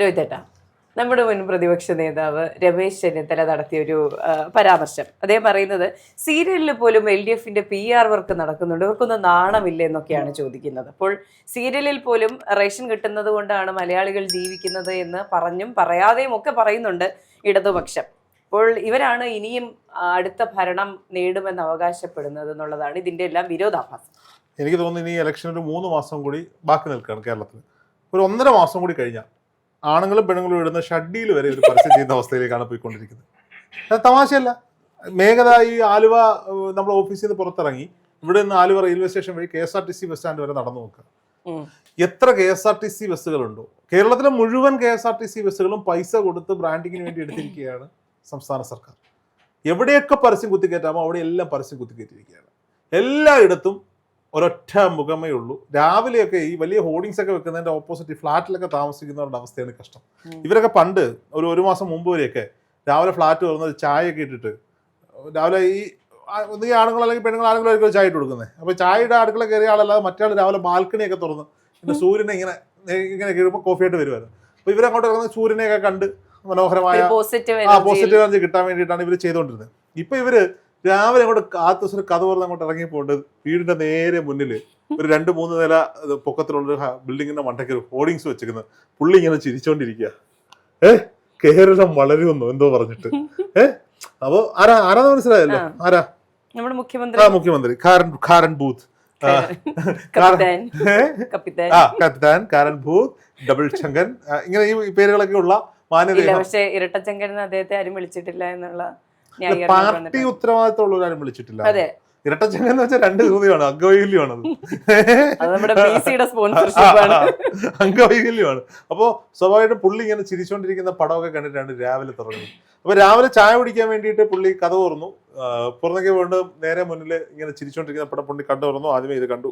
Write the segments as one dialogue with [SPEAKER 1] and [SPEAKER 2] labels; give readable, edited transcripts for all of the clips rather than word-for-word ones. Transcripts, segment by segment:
[SPEAKER 1] രോഹിതേട്ടാ, നമ്മുടെ മുൻ പ്രതിപക്ഷ നേതാവ് രമേശ് ചെന്നിത്തല നടത്തിയൊരു പരാമർശം. അദ്ദേഹം പറയുന്നത് സീരിയലിൽ പോലും LDFന്റെ PR വർക്ക് നടക്കുന്നുണ്ട്, ഇവർക്കൊന്നും നാണമില്ല എന്നൊക്കെയാണ് ചോദിക്കുന്നത്. അപ്പോൾ സീരിയലിൽ പോലും റേഷൻ കിട്ടുന്നത് കൊണ്ടാണ് മലയാളികൾ ജീവിക്കുന്നത് എന്ന് പറഞ്ഞും പറയാതെയും ഒക്കെ പറയുന്നുണ്ട് ഇടതുപക്ഷം. അപ്പോൾ ഇവരാണ് ഇനിയും അടുത്ത ഭരണം നേടുമെന്ന് അവകാശപ്പെടുന്നത് എന്നുള്ളതാണ് ഇതിന്റെ എല്ലാം വിരോധാഭാസം.
[SPEAKER 2] എനിക്ക് തോന്നുന്നു ഇനി ഇലക്ഷൻ ഒരു 3 മാസം കൂടി ബാക്കി നിൽക്കുകയാണ് കേരളത്തിൽ. ഒരു 1.5 മാസം കൂടി കഴിഞ്ഞാൽ ആണുങ്ങളും പെണ്ണുങ്ങളും ഇടുന്ന ഷഡ്ഡിയിൽ വരെ ഒരു പരസ്യം ചെയ്യുന്ന അവസ്ഥയിലേക്കാണ് പോയിക്കൊണ്ടിരിക്കുന്നത്. അത് തമാശയല്ല. മേഘത ഈ ആലുവ നമ്മുടെ ഓഫീസിൽ നിന്ന് പുറത്തിറങ്ങി ഇവിടെ നിന്ന് ആലുവ റെയിൽവേ സ്റ്റേഷൻ വഴി KSRTC ബസ് സ്റ്റാൻഡ് വരെ നടന്നു നോക്കുക. എത്ര KSRTC ബസ്സുകളുണ്ടോ? കേരളത്തിലെ മുഴുവൻ KSRTC ബസ്സുകളും പൈസ കൊടുത്ത് ബ്രാൻഡിങ്ങിന് വേണ്ടി എടുത്തിരിക്കുകയാണ് സംസ്ഥാന സർക്കാർ. എവിടെയൊക്കെ പരസ്യം കുത്തിക്കയറ്റാമോ അവിടെ എല്ലാം പരസ്യം കുത്തിക്കയറ്റിയിരിക്കുകയാണ്. എല്ലായിടത്തും ഒരൊറ്റ മുഖമേ ഉള്ളൂ. രാവിലെയൊക്കെ ഈ വലിയ ഹോർഡിങ്സ് ഒക്കെ വെക്കുന്നതിന്റെ ഓപ്പോസിറ്റ് ഫ്ലാറ്റിലൊക്കെ താമസിക്കുന്നവരുടെ അവസ്ഥയാണ് കഷ്ടം. ഇവരൊക്കെ പണ്ട് ഒരു മാസം മുമ്പ് വരെയൊക്കെ രാവിലെ ഫ്ലാറ്റ് തുറന്നത് ചായയൊക്കെ ഇട്ടിട്ട് രാവിലെ ഈ ആണുങ്ങൾ അല്ലെങ്കിൽ പെണ്ണുങ്ങൾ ആണുങ്ങളായിരിക്കും ചായ ഇട്ട് കൊടുക്കുന്നത്. അപ്പോൾ ചായയുടെ അടുക്കള കയറിയ ആളല്ലാതെ മറ്റേ രാവിലെ ബാൽക്കണിയൊക്കെ തുറന്ന് പിന്നെ സൂര്യനെ ഇങ്ങനെ കയറുമ്പോൾ കോഫിയായിട്ട് വരുമായിരുന്നു. അപ്പോൾ ഇവരങ്ങോട്ട് ഇറങ്ങുന്ന സൂര്യനെയൊക്കെ കണ്ട് മനോഹരമായ പോസിറ്റീവ് എനർജി കിട്ടാൻ വേണ്ടിയിട്ടാണ് ഇവർ ചെയ്തുകൊണ്ടിരുന്നത്. ഇപ്പൊ ഇവര് രാവിലെ അങ്ങോട്ട് കാത്തുദിവസം കഥ പറഞ്ഞ് അങ്ങോട്ട് ഇറങ്ങിപ്പോണ്ട് വീടിന്റെ നേരെ മുന്നിൽ ഒരു 2-3 നില പൊക്കത്തിലുള്ള ബിൽഡിങ്ങിന്റെ മണ്ടയ്ക്ക് ഒരു ഹോർഡിങ്സ് വെച്ചിരിക്കുന്നത്. പുള്ളി ഇങ്ങനെ ചിരിച്ചോണ്ടിരിക്കുക. കേരളം വളരുമെന്നോ എന്തോ പറഞ്ഞിട്ട്. അപ്പൊ ആരാന്ന് മനസ്സിലായല്ലോ? ആരാ? നമ്മുടെ മുഖ്യമന്ത്രി കാരൻ ബൂത്ത്, കപ്പിത്താൻ കാരൻ ബൂത്ത്, ഡബിൾ ചങ്കൻ, ഇങ്ങനെ ഈ പേരുകളൊക്കെ ഉള്ള മാന്യത.
[SPEAKER 1] പക്ഷേ ഇരട്ടച്ചങ്കൻ അദ്ദേഹത്തെ ആരും വിളിച്ചിട്ടില്ല എന്നുള്ള
[SPEAKER 2] പാർട്ടി ഉത്തരവാദിത്തമുള്ളവരാരും വിളിച്ചിട്ടില്ല. ഇരട്ടച്ചങ്കൻ എന്ന് വെച്ചാൽ 2 ഹൃദയമാണ്, അംഗവൈകല്യമാണത്. അംഗവൈകല്യമാണ്. അപ്പോ സ്വാഭാവികമായിട്ടും പുള്ളി ഇങ്ങനെ ചിരിച്ചോണ്ടിരിക്കുന്ന പടമൊക്കെ കണ്ടിട്ടാണ് രാവിലെ തുടങ്ങുന്നത്. അപ്പൊ രാവിലെ ചായ കുടിക്കാൻ വേണ്ടിയിട്ട് പുള്ളി കഥ തുറന്നു. പുറത്തേക്ക് കൊണ്ട് നേരെ മുന്നിൽ ഇങ്ങനെ ചിരിച്ചോണ്ടിരിക്കുന്ന പടം പുള്ളി കണ്ടു തുറന്നു. ആദ്യമേ ഇത് കണ്ടു,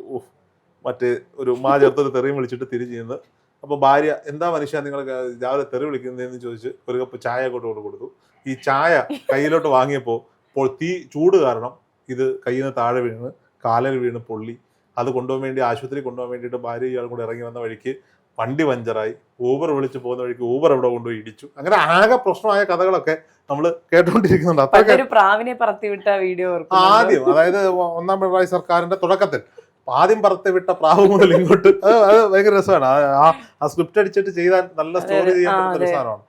[SPEAKER 2] മറ്റേ ഒരു ചേർത്തൊരു തെറിയും വിളിച്ചിട്ട് തിരിച്ചു ചെയ്യുന്നത്. അപ്പോൾ ഭാര്യ, എന്താ മനുഷ്യ നിങ്ങൾ രാവിലെ തെറി വിളിക്കുന്നതെന്ന് ചോദിച്ച് ഒരു കപ്പ് ചായ കൊണ്ട് കൊടുത്തു. ഈ ചായ കയ്യിലോട്ട് വാങ്ങിയപ്പോൾ ചൂട് കാരണം ഇത് കയ്യിൽ നിന്ന് താഴെ വീണ് കാലിൽ വീണ് പൊള്ളി. അത് കൊണ്ടുപോകാൻ വേണ്ടി ആശുപത്രി കൊണ്ടുപോകാൻ വേണ്ടിയിട്ട് ഭാര്യ ഇയാൾ കൂടെ ഇറങ്ങി വന്ന വഴിക്ക് വണ്ടി പഞ്ചറായി. ഊബർ വിളിച്ച് പോകുന്ന വഴിക്ക് ഊബർ എവിടെ കൊണ്ടുപോയി ഇടിച്ചു. അങ്ങനെ ആകെ പ്രശ്നമായ കഥകളൊക്കെ നമ്മൾ കേട്ടോണ്ടിരിക്കുന്നുണ്ട്. ആദ്യം, അതായത് 1ാം പിണറായി സർക്കാരിന്റെ തുടക്കത്തിൽ ആദ്യം പറത്തിവിട്ട പ്രാവ് മുതൽ ഇങ്ങോട്ട് അത് ഭയങ്കര രസമാണ്. ആ സ്ക്രിപ്റ്റ് അടിച്ചിട്ട് ചെയ്താൽ നല്ല സ്റ്റോറി ചെയ്യാൻ പറ്റുന്ന ഒരു സാധനമാണ്.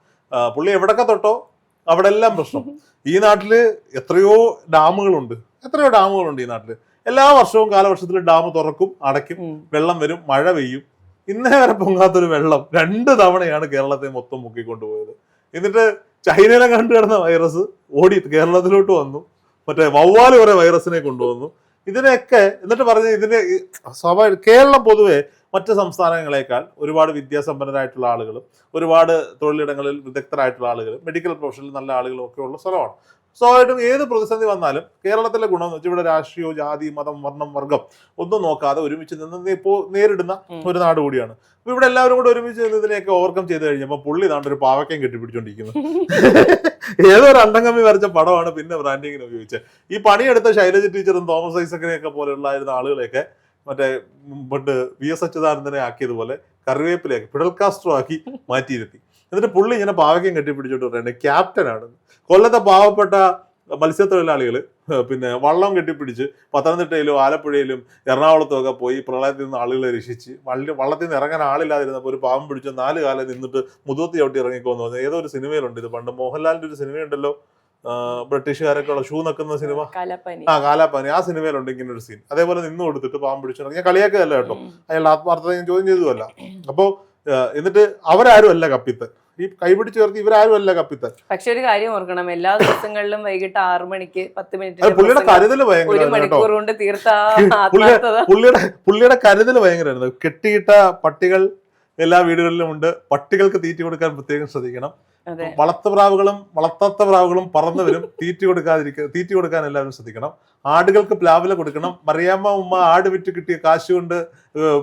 [SPEAKER 2] പുള്ളി എവിടൊക്കെ തൊട്ടോ അവിടെ എല്ലാം പ്രശ്നം. ഈ നാട്ടില് എത്രയോ ഡാമുകളുണ്ട് ഈ നാട്ടില്. എല്ലാ വർഷവും കാലവർഷത്തിൽ ഡാം തുറക്കും, അടയ്ക്കും, വെള്ളം വരും, മഴ പെയ്യും. ഇന്നേ വരെ പൊങ്ങാത്തൊരു വെള്ളം 2 തവണയാണ് കേരളത്തെ മൊത്തം മുക്കിക്കൊണ്ടുപോയത്. എന്നിട്ട് ചൈനയിലെ കണ്ടു കിടന്ന വൈറസ് ഓടി കേരളത്തിലോട്ട് വന്നു. മറ്റേ വവ്വാല് കുറെ വൈറസിനെ കൊണ്ടുവന്നു. ഇതിനെയൊക്കെ എന്നിട്ട് പറഞ്ഞ് ഇതിന്റെ സ്വാഭാവിക കേരളം പൊതുവെ മറ്റ് സംസ്ഥാനങ്ങളെക്കാൾ ഒരുപാട് വിദ്യാസമ്പന്നരായിട്ടുള്ള ആളുകളും ഒരുപാട് തൊഴിലിടങ്ങളിൽ വിദഗ്ധരായിട്ടുള്ള ആളുകളും മെഡിക്കൽ പ്രൊഫഷനിൽ നല്ല ആളുകളും ഒക്കെ ഉള്ള സ്ഥലമാണ്. സ്വാഭാവികമായിട്ടും ഏത് പ്രതിസന്ധി വന്നാലും കേരളത്തിലെ ഗുണം എന്ന് വെച്ചാൽ ഇവിടെ രാഷ്ട്രീയോ ജാതി മതം വർണ്ണം വർഗം ഒന്നും നോക്കാതെ ഒരുമിച്ച് നിന്ന് ഇപ്പോൾ നേരിടുന്ന ഒരു നാട് കൂടിയാണ്. അപ്പൊ ഇവിടെ എല്ലാവരും കൂടെ ഒരുമിച്ച് നിന്ന് ഇതിനെയൊക്കെ ഓവർകം ചെയ്ത് കഴിഞ്ഞപ്പോൾ പുള്ളി നാണ്ട് ഒരു പാവക്കയും കെട്ടിപ്പിടിച്ചോണ്ടിരിക്കുന്നത്. ഏതൊരു അണ്ടംകമ്മി വരച്ച പടമാണ് പിന്നെ ബ്രാൻഡിങ്ങിന് ഉപയോഗിച്ചത്. ഈ പണിയെടുത്ത ശൈലജ ടീച്ചറും തോമസ് ഐസക്കിനെയൊക്കെ പോലെയുള്ളായിരുന്ന ആളുകളെയൊക്കെ മറ്റേ പണ്ട് VS അച്യുതാനന്ദനെ ആക്കിയതുപോലെ കറിവേപ്പിലേക്ക് ഫിഡൽ കാസ്ട്രോ ആക്കി മാറ്റിയിരുത്തി. എന്നിട്ട് പുള്ളി ഇങ്ങനെ പാവയ്ക്കും കെട്ടിപ്പിടിച്ചോണ്ട് പറയുന്നത് ക്യാപ്റ്റനാണ്. കൊല്ലത്തെ പാവപ്പെട്ട മത്സ്യത്തൊഴിലാളികൾ പിന്നെ വള്ളം കെട്ടിപ്പിടിച്ച് പത്തനംതിട്ടയിലും ആലപ്പുഴയിലും എറണാകുളത്തും ഒക്കെ പോയി പ്രളയത്തിൽ നിന്ന് ആളുകളെ രക്ഷിച്ച് വള്ളത്തിൽ നിന്ന് ഇറങ്ങാൻ ആളില്ലാതിരുന്നപ്പോൾ ഒരു പാവം പിടിച്ച് 4 കാലം നിന്നിട്ട് മുതുകത്തി ചവിട്ടി ഇറങ്ങിക്കോന്ന് പറഞ്ഞത് ഏതോ ഒരു സിനിമയിലുണ്ട്. ഇത് പണ്ട് മോഹൻലാലിന്റെ ഒരു സിനിമയുണ്ടല്ലോ, ബ്രിട്ടീഷുകാരൊക്കെ ഉള്ള ഷൂ നക്കുന്ന സിനിമ, കാലാപ്പാനി. ആ സിനിമയിലുണ്ട് ഇങ്ങനെ ഒരു സീൻ. അതേപോലെ നിന്ന് കൊടുത്തിട്ട് പാവം പിടിച്ചു. ഞാൻ കളിയാക്കല്ല കേട്ടോ, അയാളുടെ ആത്മാർത്ഥത ഞാൻ ചോദ്യം ചെയ്തതല്ല. അപ്പോ എന്നിട്ട് അവരാരും അല്ല കപ്പിത്തൻ, ഈ കൈപിടിച്ച് ചേർത്ത് ഇവരാരും അല്ല കപ്പിത്തൻ.
[SPEAKER 1] പക്ഷെ ഒരു കാര്യം ഓർക്കണം, എല്ലാ ദിവസങ്ങളിലും വൈകിട്ട് 6 മണിക്ക് 10 മിനിറ്റ്
[SPEAKER 2] പുള്ളിയുടെ കരുതൽ ഭയങ്കര, പുള്ളിയുടെ കരുതൽ ഭയങ്കരമായിരുന്നു. കെട്ടിയിട്ട പട്ടികൾ എല്ലാ വീടുകളിലും ഉണ്ട്. പട്ടികൾക്ക് തീറ്റി കൊടുക്കാൻ പ്രത്യേകം ശ്രദ്ധിക്കണം. വളർത്തുപ്രാവുകളും വളർത്താത്ത പ്രാവുകളും പറന്നു വരും. തീറ്റി കൊടുക്കാൻ എല്ലാവരും ശ്രദ്ധിക്കണം. ആടുകൾക്ക് പ്ലാവില കൊടുക്കണം. മറിയാമ്മ ഉമ്മ ആട് വിറ്റ് കിട്ടിയ കാശ് കൊണ്ട്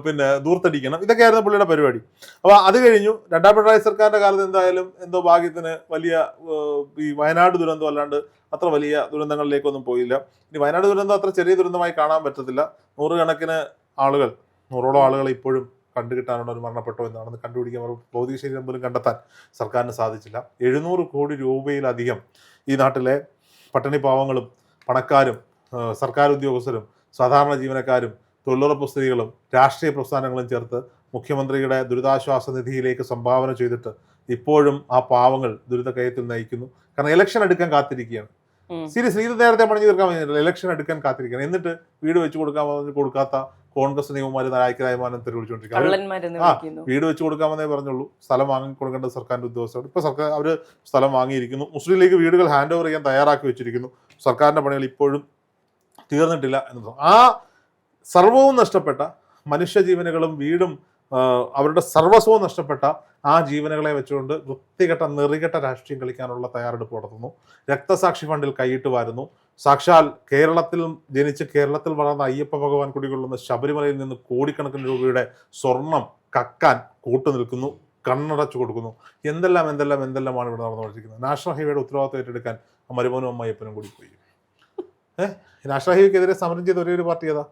[SPEAKER 2] പിന്നെ ദൂർത്തടിക്കണം. ഇതൊക്കെയായിരുന്നു പുള്ളിയുടെ പരിപാടി. അപ്പൊ അത് കഴിഞ്ഞു. 2ാം പിണറായി സർക്കാരിന്റെ കാലത്ത് എന്തായാലും എന്തോ ഭാഗ്യത്തിന് വലിയ ഈ വയനാട് ദുരന്തം അല്ലാണ്ട് അത്ര വലിയ ദുരന്തങ്ങളിലേക്കൊന്നും പോയില്ല. ഇനി വയനാട് ദുരന്തം അത്ര ചെറിയ ദുരന്തമായി കാണാൻ പറ്റത്തില്ല. 100 കണക്കിന് ആളുകൾ, 100ഓളം ആളുകൾ ഇപ്പോഴും കണ്ടുകിട്ടാനുള്ള ഒരു മരണപ്പെട്ടോ എന്നാണെന്ന് കണ്ടുപിടിക്കാൻ ഭൗതിക ശരീരം പോലും കണ്ടെത്താൻ സർക്കാരിന് സാധിച്ചില്ല. 700 കോടി രൂപയിലധികം ഈ നാട്ടിലെ പട്ടിണി പാവങ്ങളും പണക്കാരും സർക്കാർ ഉദ്യോഗസ്ഥരും സാധാരണ ജീവനക്കാരും തൊഴിലുറപ്പ് സ്ത്രീകളും രാഷ്ട്രീയ പ്രസ്ഥാനങ്ങളും ചേർത്ത് മുഖ്യമന്ത്രിയുടെ ദുരിതാശ്വാസ നിധിയിലേക്ക് സംഭാവന ചെയ്തിട്ട് ഇപ്പോഴും ആ പാവങ്ങൾ ദുരിതക്കയത്തിൽ നയിക്കുന്നു. കാരണം ഇലക്ഷൻ എടുക്കാൻ കാത്തിരിക്കുകയാണ്. സീരിയസ്, ഇത് നേരത്തെ പണിഞ്ഞു തീർക്കാൻ പറ്റില്ല. ഇലക്ഷൻ എടുക്കാൻ കാത്തിരിക്കുകയാണ്. എന്നിട്ട് വീട് വെച്ച് കൊടുക്കാത്ത കോൺഗ്രസ് നിയമമാര് നായകരായമാനം തെരുവിളിച്ചുകൊണ്ടിരിക്കുകയാണ്. വീട് വെച്ച് കൊടുക്കാമെന്നേ പറഞ്ഞുള്ളൂ. സ്ഥലം വാങ്ങി കൊടുക്കേണ്ടത് സർക്കാരിന്റെ ഉദ്യോഗസ്ഥർ. ഇപ്പൊ സർക്കാർ അവര് സ്ഥലം വാങ്ങിയിരിക്കുന്നു. മുസ്ലിം ലീഗ് വീടുകൾ ഹാൻഡ് ഓവർ ചെയ്യാൻ തയ്യാറാക്കി വെച്ചിരിക്കുന്നു. സർക്കാരിന്റെ പണികൾ ഇപ്പോഴും തീർന്നിട്ടില്ല എന്നത്. ആ സർവവും നഷ്ടപ്പെട്ട മനുഷ്യജീവനുകളും വീടും അവരുടെ സർവസ്വവും നഷ്ടപ്പെട്ട ആ ജീവനുകളെ വെച്ചുകൊണ്ട് വൃത്തികെട്ട നെറികെട്ട രാഷ്ട്രീയം കളിക്കാനുള്ള തയ്യാറെടുപ്പ് നടത്തുന്നു. രക്തസാക്ഷി ഫണ്ടിൽ കൈയിട്ട് വാരുന്നു. സാക്ഷാൽ കേരളത്തിൽ ജനിച്ച് കേരളത്തിൽ വളർന്ന അയ്യപ്പ ഭഗവാൻ കുടികൊള്ളുന്ന ശബരിമലയിൽ നിന്ന് കോടിക്കണക്കിന് രൂപയുടെ സ്വർണം കക്കാൻ കൂട്ടുനിൽക്കുന്നു, കണ്ണടച്ചു കൊടുക്കുന്നു. എന്തെല്ലാമാണ് ഇവിടെ നടന്നുകൊണ്ടിരിക്കുന്നത്. നാഷണൽ ഹൈവേയുടെ ഉത്തരവാദിത്വം ഏറ്റെടുക്കാൻ മരുമോനും അമ്മയപ്പനും കൂടി പോയി. നാഷണൽ ഹൈവേക്കെതിരെ സമരം ചെയ്ത ഒരേ ഒരു പാർട്ടി ഏതാ?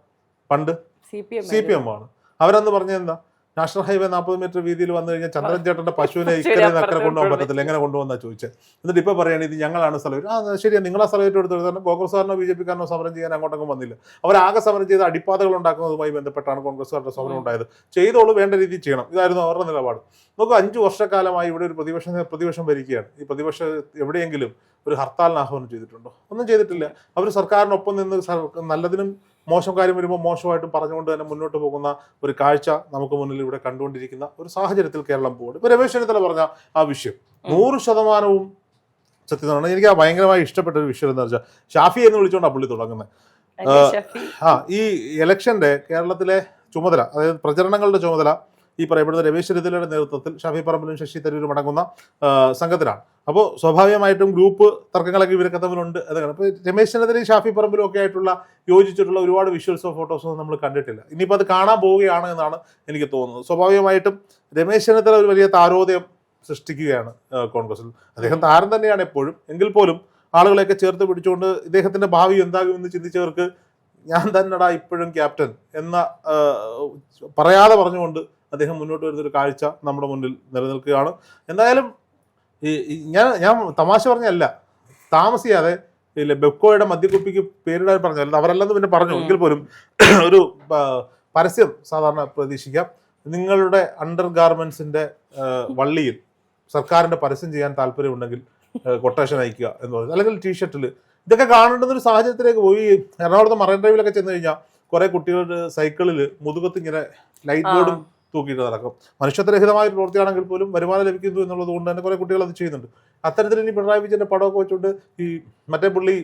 [SPEAKER 2] പണ്ട് CPM ആണ്. അവരന്ന് പറഞ്ഞത് എന്താ? നാഷണൽ ഹൈവേ 40 മീറ്റർ വീതിയിൽ വന്നു കഴിഞ്ഞാൽ ചന്ദ്രൻ ചേട്ടന്റെ പശുവിനെ ഇക്കരെ അക്കരെ കൊണ്ടുപോകാൻ പറ്റത്തില്ല, എങ്ങനെ കൊണ്ടുപോകുന്ന ചോദിച്ചത്. എന്നിട്ട് ഇപ്പൊ പറയുകയാണ് ഇത് ഞങ്ങളാണ് സ്ഥലം. ശരിയാ, നിങ്ങളാ സ്ഥലമായിട്ട് എടുത്തു. കോൺഗ്രസ്സുകാരനോ BJP-കാരനോ സമരം ചെയ്യാൻ അങ്ങോട്ടൊന്നും വന്നില്ല. അവരാകെ സമരം ചെയ്ത് അടിപ്പാതകൾ ഉണ്ടാക്കുന്നതുമായി ബന്ധപ്പെട്ടാണ് കോൺഗ്രസ്സുകാരുടെ സമരം ഉണ്ടായത്. ചെയ്തോളൂ, വേണ്ട രീതിയിൽ ചെയ്യണം, ഇതായിരുന്നു അവരുടെ നിലപാട്. നമുക്ക് 5 വർഷക്കാലമായി ഇവിടെ ഒരു പ്രതിപക്ഷം ഭരിക്കുകയാണ്. ഈ പ്രതിപക്ഷം എവിടെയെങ്കിലും ഒരു ഹർത്താലിന് ആഹ്വാനം ചെയ്തിട്ടുണ്ടോ? ഒന്നും ചെയ്തിട്ടില്ല. അവർ സർക്കാരിനൊപ്പം നിന്ന് നല്ലതിനും മോശം കാര്യം വരുമ്പോൾ മോശമായിട്ടും പറഞ്ഞുകൊണ്ട് തന്നെ മുന്നോട്ട് പോകുന്ന ഒരു കാഴ്ച നമുക്ക് മുന്നിൽ ഇവിടെ കണ്ടുകൊണ്ടിരിക്കുന്ന ഒരു സാഹചര്യത്തിൽ കേരളം പോകും. ഇപ്പൊ രമേശ് ചെന്നിത്തല പറഞ്ഞ ആ വിഷയം 100% സത്യമാണ്. എനിക്ക് ആ ഭയങ്കരമായി ഇഷ്ടപ്പെട്ട ഒരു വിഷയം എന്ന് വെച്ചാൽ ഷാഫി എന്ന് വിളിച്ചുകൊണ്ടാണ് പുള്ളി തുടങ്ങുന്നത്. ഈ ഇലക്ഷന്റെ കേരളത്തിലെ ചുമതല, അതായത് പ്രചരണങ്ങളുടെ ചുമതല ഈ പറയപ്പെടുന്ന രമേശ് ചെന്നിത്തലയുടെ നേതൃത്വത്തിൽ ഷാഫി പറമ്പിലും ശശി തരൂരും അടങ്ങുന്ന സംഘത്തിലാണ്. അപ്പോൾ സ്വാഭാവികമായിട്ടും ഗ്രൂപ്പ് തർക്കങ്ങളൊക്കെ ഇവരൊക്കെ തമ്മിലുണ്ട്. അതാണ് ഇപ്പോൾ രമേശ് ചെന്നിത്തലയും ഷാഫി പറമ്പിലും ഒക്കെ ആയിട്ടുള്ള യോജിച്ചിട്ടുള്ള ഒരുപാട് വിഷ്വൽസോ ഫോട്ടോസോ നമ്മൾ കണ്ടിട്ടില്ല. ഇനിയിപ്പോൾ അത് കാണാൻ പോവുകയാണ് എന്നാണ് എനിക്ക് തോന്നുന്നത്. സ്വാഭാവികമായിട്ടും രമേശ് ചെന്നിത്തല ഒരു വലിയ താരോദയം സൃഷ്ടിക്കുകയാണ് കോൺഗ്രസിൽ. അദ്ദേഹം താരം തന്നെയാണ് എപ്പോഴും. എങ്കിൽ പോലും ആളുകളെയൊക്കെ ചേർത്ത് പിടിച്ചുകൊണ്ട് ഇദ്ദേഹത്തിന്റെ ഭാവി എന്താകുമെന്ന് ചിന്തിച്ചവർക്ക് ഞാൻ തന്നെടാ ഇപ്പോഴും ക്യാപ്റ്റൻ എന്ന പറയാതെ പറഞ്ഞുകൊണ്ട് അദ്ദേഹം മുന്നോട്ട് വരുന്നൊരു കാഴ്ച നമ്മുടെ മുന്നിൽ നിലനിൽക്കുകയാണ്. എന്തായാലും ഞാൻ തമാശ പറഞ്ഞല്ല, താമസിയാതെ ഇല്ല ബെക്കോയുടെ മദ്യക്കുപ്പിക്ക് പേരിടാൻ പറഞ്ഞല്ല, അവരല്ലെന്ന് പിന്നെ പറഞ്ഞു. എങ്കിൽ പോലും ഒരു പരസ്യം സാധാരണ പ്രതീക്ഷിക്കാം. നിങ്ങളുടെ അണ്ടർ ഗാർമെന്റ്സിന്റെ വള്ളിയിൽ സർക്കാരിന്റെ പരസ്യം ചെയ്യാൻ താല്പര്യമുണ്ടെങ്കിൽ കൊട്ടേഷൻ അയക്കുക എന്ന് പറഞ്ഞു, അല്ലെങ്കിൽ ടീഷർട്ടിൽ. ഇതൊക്കെ കാണേണ്ടുന്ന ഒരു സാഹചര്യത്തിലേക്ക് പോയി. എറണാകുളത്ത് മറൈൻ ഡ്രൈവിലൊക്കെ ചെന്ന് കഴിഞ്ഞാൽ കുറെ കുട്ടികളുടെ സൈക്കിളിൽ മുതുകത്ത് ഇങ്ങനെ ലൈറ്റ് ബോർഡും തൂക്കിയിട്ട് നടക്കും. മനുഷ്യത്വരഹിതമായ പ്രവൃത്തിയാണെങ്കിൽ പോലും വരുമാനം ലഭിക്കുന്നു എന്നുള്ളത് കൊണ്ട് തന്നെ കുറെ കുട്ടികൾ അത് ചെയ്യുന്നുണ്ട്. അത്തരത്തിൽ ഇനി പിണറായി വിജയന്റെ പടമൊക്കെ വെച്ചുകൊണ്ട് ഈ മറ്റേ പുള്ളി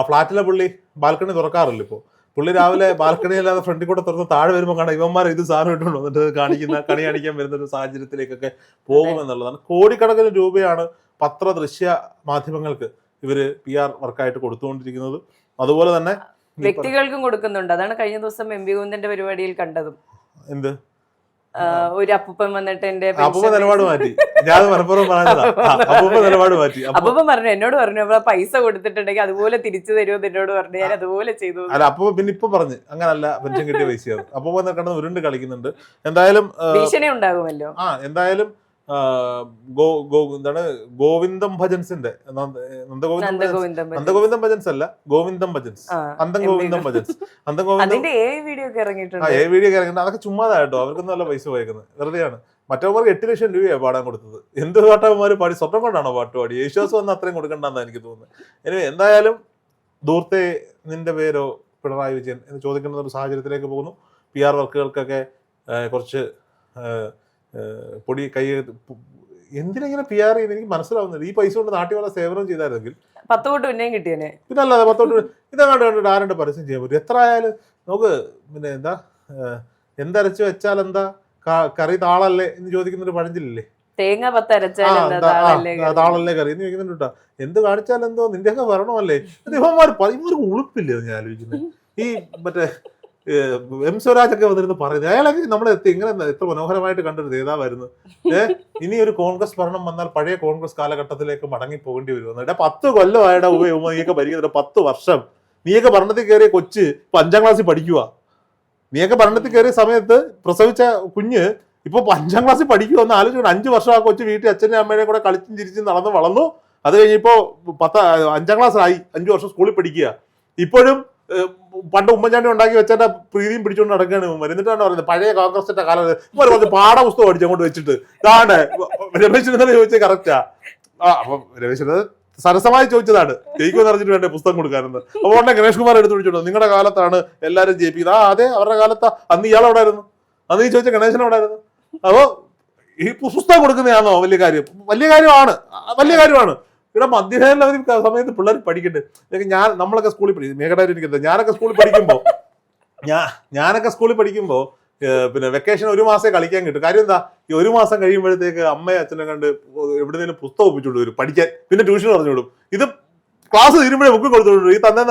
[SPEAKER 2] ഫ്ലാറ്റിലെ പുള്ളി ബാൽക്കണി തുറക്കാറില്ല. ഇപ്പോൾ പുള്ളി രാവിലെ ബാൽക്കണി അല്ലാതെ ഫ്രണ്ടിൽ കൂടെ തുറന്ന് താഴെ വരുമ്പോൾ കാണാം ഇവന്മാർ ഇത് സാധനം ഇട്ടുണ്ടോ എന്നിട്ട് കണി കാണിക്കാൻ വരുന്ന ഒരു സാഹചര്യത്തിലേക്കൊക്കെ പോകുമെന്നുള്ളതാണ്. കോടിക്കണക്കിന് രൂപയാണ് ദൃശ്യ മാധ്യമങ്ങൾക്ക് ഇവര് PR വർക്കായിട്ട് കൊടുത്തുകൊണ്ടിരിക്കുന്നത്. അതുപോലെ തന്നെ
[SPEAKER 1] വ്യക്തികൾക്കും കൊടുക്കുന്നുണ്ട്. അതാണ് കഴിഞ്ഞ ദിവസം MP ഗോവിന്ദന്റെ പരിപാടിയിൽ കണ്ടതും.
[SPEAKER 2] എന്ത്
[SPEAKER 1] ഒരു അപ്പൂപ്പൻ വന്നിട്ട് എന്റെ
[SPEAKER 2] അപ്പൂപ്പ നിലപാട് മാറ്റി. ഞാൻ മനഃപൂർവ്വം പറഞ്ഞതാ. അപ്പൂപ്പ നിലപാട് മാറ്റി.
[SPEAKER 1] അപ്പൂപ്പൻ പറഞ്ഞു, എന്നോട് പറഞ്ഞു പൈസ കൊടുത്തിട്ടുണ്ടെങ്കിൽ അതുപോലെ തിരിച്ചു തരുമെന്ന് എന്നോട് പറഞ്ഞു. ഞാൻ അതുപോലെ ചെയ്തു.
[SPEAKER 2] അല്ല, അപ്പൂപ്പ പിന്നെ ഇപ്പൊ പറഞ്ഞു അങ്ങനല്ല, പെൻഷൻ കിട്ടിയ പൈസയാണ്. അപ്പൂപ്പ കിടന്ന് ഉരുണ്ട് കളിക്കുന്നുണ്ട്. എന്തായാലും
[SPEAKER 1] ഭീഷണി ഉണ്ടാകുമല്ലോ.
[SPEAKER 2] എന്തായാലും എന്താണ് ഗോവിന്ദം ഭജൻസിന്റെ നന്ദഗോവിന്ദം ഭജൻസ് അല്ല, ഗോവിന്ദം ഭജൻസ്, ഗോവിന്ദം ഭജൻസ്,
[SPEAKER 1] വീഡിയോ ഒക്കെ ഇറങ്ങിയിട്ടുണ്ട്.
[SPEAKER 2] അതൊക്കെ ചുമ്മാതായിട്ടോ, അവർക്കൊന്നും നല്ല പൈസ പോയേക്കുന്നത് വെറുതെയാണ്. മറ്റവന്മാർക്ക് 8 ലക്ഷം രൂപയാണ് പാടാൻ കൊടുത്തത്. എന്ത് പാട്ടവന്മാര് പാടി? സ്വപ്നം കൊണ്ടാണോ പാട്ട് പാടി? യേശുദാസ് വന്ന് അത്രയും കൊടുക്കണ്ടെന്നാണ് എനിക്ക് തോന്നുന്നത്. എന്തായാലും ദൂർത്തെ നിന്റെ പേരോ പിണറായി വിജയൻ എന്ന് ചോദിക്കുന്ന ഒരു സാഹചര്യത്തിലേക്ക് പോകുന്നു. PR വർക്കുകൾക്കൊക്കെ കുറച്ച് പൊടി കൈ എന്തിനെങ്ങനെ PR ചെയ്യുന്നത് എനിക്ക് മനസ്സിലാവുന്നില്ല. ഈ പൈസ കൊണ്ട് നാട്ടിൽ വല്ല സേവനം ചെയ്തായിരുന്നെങ്കിൽ
[SPEAKER 1] 10 കോടി പിന്നെയും കിട്ടിയേനെ.
[SPEAKER 2] പിന്നെ അല്ലാതെ 10 കോടി ഇതങ്ങാണ്ട് കണ്ടിട്ട് ആരുടെ പരസ്യം ചെയ്യാൻ പറ്റും? എത്ര ആയാലും നമുക്ക് പിന്നെ എന്തരച്ച് വെച്ചാൽ എന്താ കറി താളല്ലേ എന്ന് ചോദിക്കുന്ന ഒരു പഴഞ്ചില്ലേ?
[SPEAKER 1] തേങ്ങ 10
[SPEAKER 2] താളല്ലേ കറി എന്ന് ചോദിക്കുന്നുണ്ട് കേട്ടോ. എന്ത് കാണിച്ചാൽ എന്തോ നിന്റെയൊക്കെ വരണമല്ലേ? ഇവന്മാർക്ക് ഉളുപ്പില്ലേ ഞാൻ ആലോചിക്കുന്നത്. ഈ മറ്റേ സ്വരാജൊക്കെ വന്നിരുന്ന് പറയുന്നത് അയാളൊക്കെ നമ്മളെ ഇങ്ങനെ എത്ര മനോഹരമായിട്ട് കണ്ടൊരു നേതാവായിരുന്നു. ഇനി ഒരു കോൺഗ്രസ് ഭരണം വന്നാൽ പഴയ കോൺഗ്രസ് കാലഘട്ടത്തിലേക്ക് മടങ്ങി പോകേണ്ടി വരുമെന്ന്. 10 കൊല്ലമായിട്ട് നീയൊക്കെ ഭരിക്കുന്നുണ്ട്. 10 വർഷം നീയൊക്കെ ഭരണത്തിൽ കയറിയ കൊച്ച് 5ാം ക്ലാസ്സിൽ പഠിക്കുക. നീയൊക്കെ ഭരണത്തിൽ കയറിയ സമയത്ത് പ്രസവിച്ച കുഞ്ഞ് ഇപ്പൊ 5ാം ക്ലാസ്സിൽ പഠിക്കുമെന്ന് ആലോചിക്കണം. 5 വർഷം ആ കൊച്ചു വീട്ടിൽ അച്ഛനും അമ്മയുടെ കൂടെ കളിച്ചും ചിരിച്ചും നടന്ന് വളർന്നു. അത് കഴിഞ്ഞിപ്പോ 5ാം ക്ലാസ്സിലായി, 5 വർഷം സ്കൂളിൽ പഠിക്കുക. ഇപ്പോഴും പണ്ട് ഉമ്മൻചാണ്ടി ഉണ്ടാക്കി വെച്ചതിന്റെ പ്രീതിയും പിടിച്ചുകൊണ്ട് നടക്കുകയാണ് ഇവന്മാർ. എന്നിട്ടാണ് പറയുന്നത് പഴയ കോൺഗ്രസിന്റെ കാലത്ത് ഇവർ കുറച്ച് പാഠപുസ്തകം അടിച്ച് അങ്ങോട്ട് വെച്ചിട്ട് ഇതാണ് രമേശ് ചെന്നിത്തല ചോദിച്ചത് കറക്റ്റാ. അപ്പൊ രമേശ് ചെന്നിത്തല സരസമായി ചോദിച്ചതാണ് ജയിക്കുമെന്ന് അറിഞ്ഞിട്ട് വേണ്ടേ പുസ്തകം കൊടുക്കാനെന്ന്. അപ്പോൾ ഉടനെ ഗണേഷ് കുമാർ എടുത്ത് വിളിച്ചോണ്ടോ നിങ്ങളുടെ കാലത്താണ് എല്ലാവരും ജയിപ്പിക്കുന്നത്. അതെ അവരുടെ കാലത്ത് അന്ന് ഇയാളെവിടായിരുന്നു, അന്ന് ഈ ചോദിച്ച ഗണേശനെവിടായിരുന്നു. അപ്പോ ഈ പുസ്തകം കൊടുക്കുന്നതാണോ വലിയ കാര്യം? വലിയ കാര്യമാണ്. ഇവിടെ മധ്യവേനൽ അവധി സമയത്ത് പിള്ളേർ പഠിക്കട്ടെ. നമ്മളൊക്കെ സ്കൂളിൽ പഠിക്കും, മേഘടാരി എനിക്കറിയാം. ഞാനൊക്കെ സ്കൂളിൽ പഠിക്കുമ്പോ പിന്നെ വെക്കേഷൻ 1 മാസേ കളിക്കാൻ കിട്ടും. കാര്യം എന്താ, ഈ 1 മാസം കഴിയുമ്പോഴത്തേക്ക് അമ്മയും അച്ഛനെ കണ്ട് എവിടുന്നേലും പുസ്തകം ഒപ്പിച്ചോണ്ട് വരും പഠിക്കാൻ. പിന്നെ ട്യൂഷൻ പറഞ്ഞു വിടും. ഇത് ക്ലാസ് തീരുമ്പോഴേ ബുക്ക് കൊടുത്തോണ്ട് ഈ തന്നെ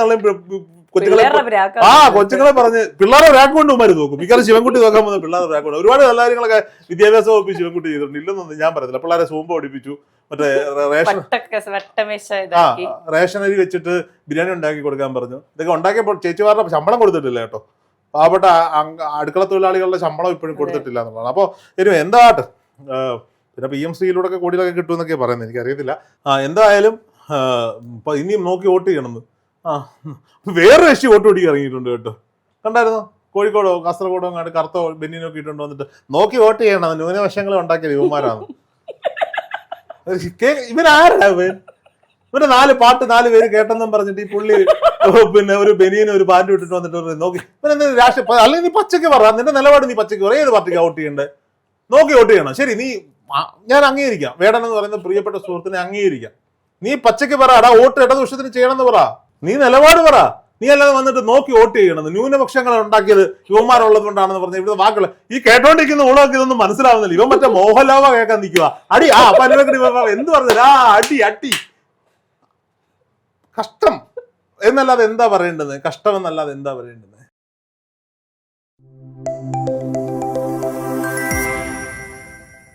[SPEAKER 2] കൊച്ചുങ്ങളെ പറഞ്ഞ് പിള്ളേരെ റാക്ക് കൊണ്ട് ഉമ്മാര് നോക്കും. മിക്കവാറും ശിവൻകുട്ടി നോക്കാൻ പോകുന്ന പിള്ളേരെ റാക്ക് കൊണ്ട്. ഒരുപാട് നല്ല കാര്യങ്ങളൊക്കെ വിദ്യാഭ്യാസ വകുപ്പ് ശിവൻകുട്ടി ചെയ്തിട്ടുണ്ട്. ഇല്ലെന്നൊന്നും ഞാൻ പറയത്തില്ല. പിള്ളേരെ സൂമ്പ പഠിപ്പിച്ചു, മറ്റേ റേഷൻ അരി വെച്ചിട്ട് ബിരിയാണി ഉണ്ടാക്കി കൊടുക്കാൻ പറഞ്ഞു. ഇതൊക്കെ ഉണ്ടാക്കിയപ്പോൾ ചേച്ചിമാരുടെ ശമ്പളം കൊടുത്തിട്ടില്ല കേട്ടോ. പാവപ്പെട്ട അടുക്കള തൊഴിലാളികളുടെ ശമ്പളം ഇപ്പോഴും കൊടുത്തിട്ടില്ല എന്നുള്ളതാണ്. അപ്പോൾ എന്താട്ടെ പിന്നെ PMC-യിലൂടെ ഒക്കെ കോടികളൊക്കെ കിട്ടുമെന്നൊക്കെ പറയുന്നത്, എനിക്കറിയത്തില്ല. എന്തായാലും ഇനിയും നോക്കി വോട്ട് ചെയ്യണമെന്ന്. വേറൊരു കക്ഷി വോട്ട് പിടിക്കാൻ ഇറങ്ങിയിട്ടുണ്ട് കേട്ടോ. കണ്ടായിരുന്നോ? കോഴിക്കോടോ കാസർഗോഡോ അങ്ങാണ്ട് കറുത്ത ബെന്നിനൊക്കെ ഇട്ടുകൊണ്ട് വന്നിട്ട് നോക്കി വോട്ട് ചെയ്യണം, ന്യൂനപക്ഷങ്ങൾ ഉണ്ടാക്കിയത് യുവമാരാണ്. ഇവനാരാ ഇവന്റെ 4 പാട്ട് 4 പേര് കേട്ടെന്നും പറഞ്ഞിട്ട് ഈ പുള്ളി പിന്നെ ഒരു ബനിയന് ഒരു പാൻറ് ഇട്ടിട്ട് വന്നിട്ട് നോക്കി ഇവനെന്ത് രാഷ്ട്രീയ, അല്ലെങ്കിൽ നീ പച്ചയ്ക്ക് പറ, നിന്റെ നിലപാട് നീ പച്ചയ്ക്ക് പറ. ഏത് പാർട്ടിക്കാ വോട്ട് ചെയ്യണ്ടേ? നോക്കി വോട്ട് ചെയ്യണം. ശരി, നീ ഞാൻ അംഗീകരിക്കാം, വേടൻ എന്ന് പറയുന്ന പ്രിയപ്പെട്ട സുഹൃത്തിനെ അംഗീകരിക്കാം. നീ പച്ചയ്ക്ക് പറ, എടാ വോട്ട് ഇടതുപക്ഷത്തിന് ചെയ്യണമെന്ന് പറ, നീ നിലപാട് പറ. നീ അല്ലാതെ വന്നിട്ട് നോക്കി വോട്ട് ചെയ്യണം. ന്യൂനപക്ഷങ്ങൾ ഉണ്ടാക്കിയത് യുവമാരുള്ളത് കൊണ്ടാണെന്ന് പറഞ്ഞ ഇവിടുത്തെ വാക്കുകൾ ഈ കേട്ടോണ്ടിരിക്കുന്ന ഊളൊക്കെ ഇതൊന്നും മനസ്സിലാവുന്നില്ല. ഇവൻ മറ്റേ മോഹൻലാവ കേൾക്കാൻ നിൽക്കുക. അടി എന്ത് പറഞ്ഞത് അടി കഷ്ടം എന്നല്ലാതെ എന്താ പറയേണ്ടത്? കഷ്ടം എന്നല്ലാതെ എന്താ പറയേണ്ടത്?